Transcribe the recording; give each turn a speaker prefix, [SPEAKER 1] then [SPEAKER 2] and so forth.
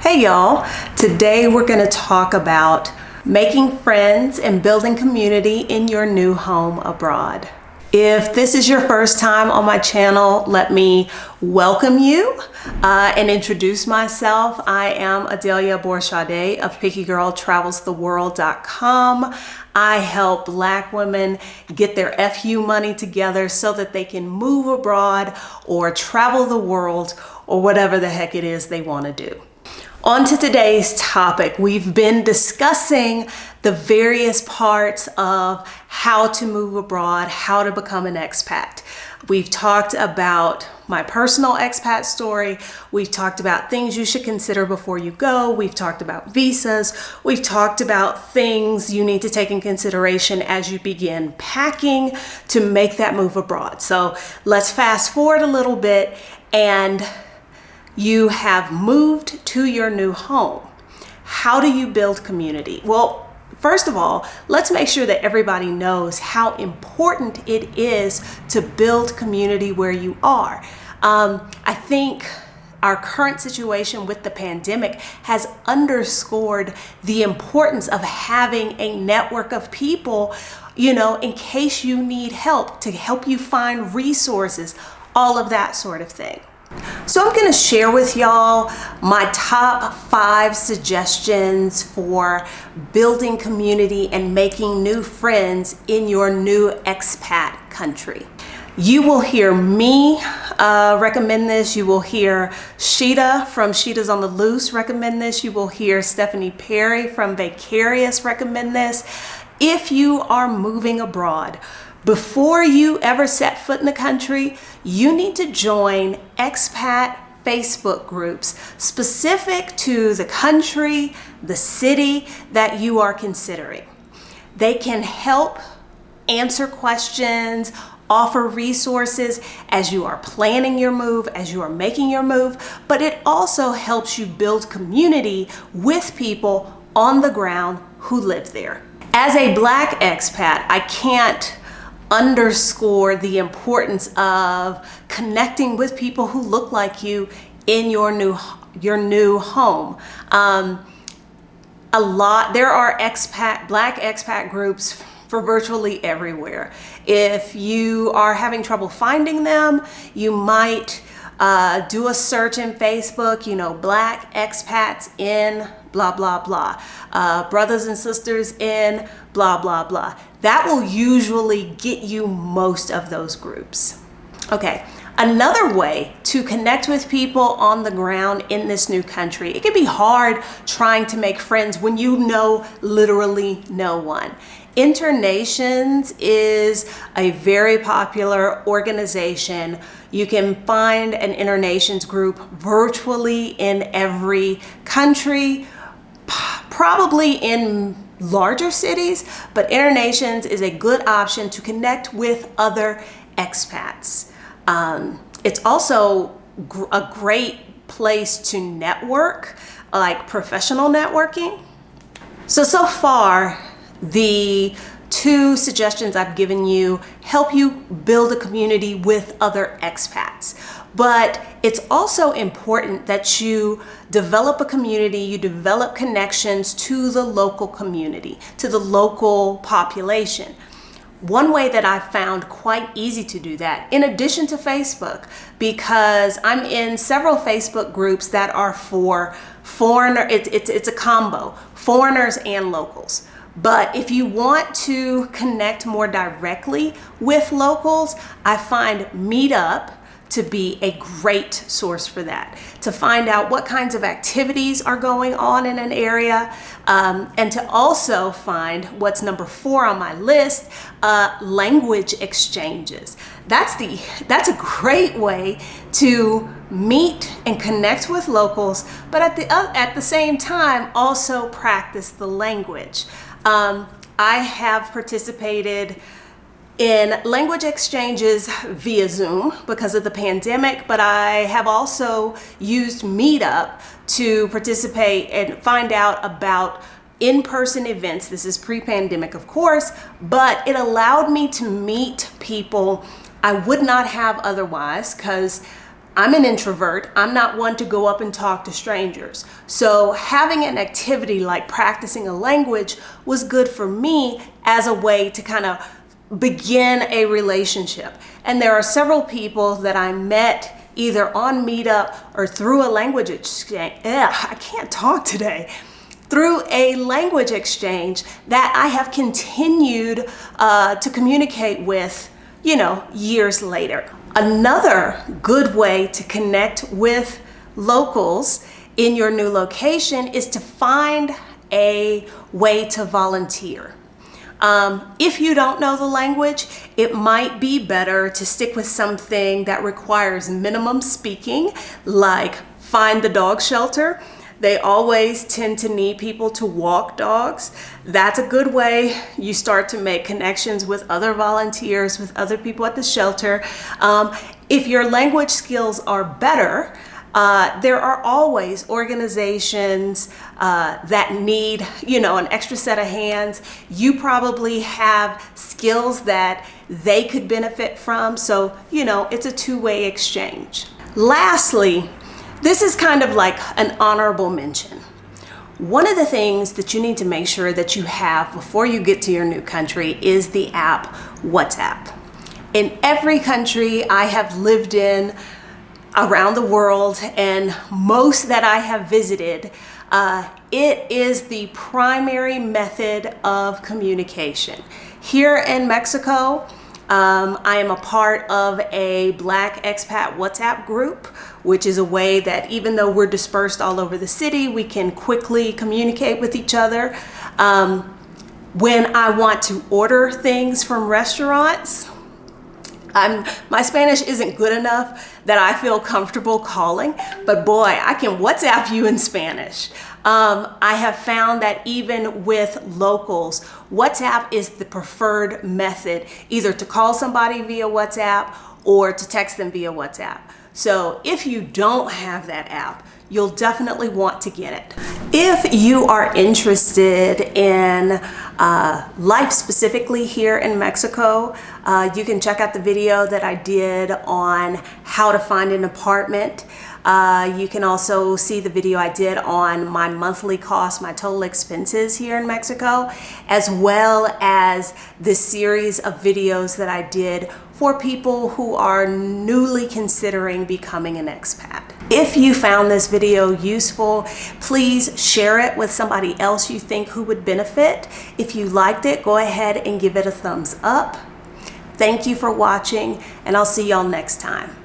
[SPEAKER 1] Hey y'all, today we're going to talk about making friends and building community in your new home abroad. If this is your first time on my channel, let me welcome you and introduce myself. I am Adelia Borchade of PickyGirlTravelsTheWorld.com. I help Black women get their FU money together so that they can move abroad or travel the world or whatever the heck it is they want to do. On to today's topic. We've been discussing the various parts of how to move abroad, how to become an expat. We've talked about my personal expat story. We've talked about things you should consider before you go. We've talked about visas. We've talked about things you need to take in consideration as you begin packing to make that move abroad. So let's fast forward a little bit, and you have moved to your new home. How do you build community? Well, first of all, let's make sure that everybody knows how important it is to build community where you are. I think our current situation with the pandemic has underscored the importance of having a network of people, in case you need help, to help you find resources, all of that sort of thing. So I'm going to share with y'all my top 5 suggestions for building community and making new friends in your new expat country. You will hear me recommend this. You will hear Sheeta from Sheeta's on the Loose recommend this. You will hear Stephanie Perry from Vicarious recommend this. If you are moving abroad, before you ever set foot in the country, you need to join expat Facebook groups specific to the country, the city that you are considering. They can help answer questions, offer resources as you are planning your move, as you are making your move, but it also helps you build community with people on the ground who live there. As a Black expat, I can't underscore the importance of connecting with people who look like you in your new home. There are Black expat groups for virtually everywhere. If you are having trouble finding them, you might do a search in Facebook, Black expats in blah, blah, blah, brothers and sisters in blah, blah, blah. That will usually get you most of those groups. Okay, another way to connect with people on the ground in this new country. It can be hard trying to make friends when you know literally no one. Internations is a very popular organization. You can find an Internations group virtually in every country, probably in larger cities, but Internations is a good option to connect with other expats. It's also a great place to network, like professional networking. So far, the 2 suggestions I've given you help you build a community with other expats. But it's also important that you develop a community, you develop connections to the local community, to the local population. One way that I found quite easy to do that, in addition to Facebook, because I'm in several Facebook groups that are for it's a combo, foreigners and locals. But if you want to connect more directly with locals, I find Meetup to be a great source for that, to find out what kinds of activities are going on in an area, and to also find what's number 4 on my list, language exchanges. That's a great way to meet and connect with locals, but at the same time also practice the language. I have participated in language exchanges via Zoom because of the pandemic, but I have also used Meetup to participate and find out about in-person events. This is pre-pandemic, of course, but it allowed me to meet people I would not have otherwise, because I'm an introvert. I'm not one to go up and talk to strangers. So having an activity like practicing a language was good for me as a way to kind of begin a relationship. And there are several people that I met either on Meetup or through a language exchange. I can't talk today. Through a language exchange that I have continued to communicate with, years later. Another good way to connect with locals in your new location is to find a way to volunteer. If you don't know the language, it might be better to stick with something that requires minimum speaking, like find the dog shelter. They always tend to need people to walk dogs. That's a good way you start to make connections with other volunteers, with other people at the shelter. If your language skills are better, there are always organizations that need, an extra set of hands. You probably have skills that they could benefit from. So, it's a two-way exchange. Lastly, this is kind of like an honorable mention. One of the things that you need to make sure that you have before you get to your new country is the app WhatsApp. In every country I have lived in around the world, and most that I have visited, it is the primary method of communication. Here in Mexico, I am a part of a Black Expat WhatsApp group, which is a way that even though we're dispersed all over the city, we can quickly communicate with each other. When I want to order things from restaurants, my Spanish isn't good enough that I feel comfortable calling, but boy, I can WhatsApp you in Spanish. I have found that even with locals, WhatsApp is the preferred method, either to call somebody via WhatsApp or to text them via WhatsApp. So if you don't have that app, you'll definitely want to get it. If you are interested in life specifically here in Mexico, you can check out the video that I did on how to find an apartment. You can also see the video I did on my monthly cost, my total expenses here in Mexico, as well as this series of videos that I did for people who are newly considering becoming an expat. If you found this video useful, please share it with somebody else you think who would benefit. If you liked it, go ahead and give it a thumbs up. Thank you for watching, and I'll see y'all next time.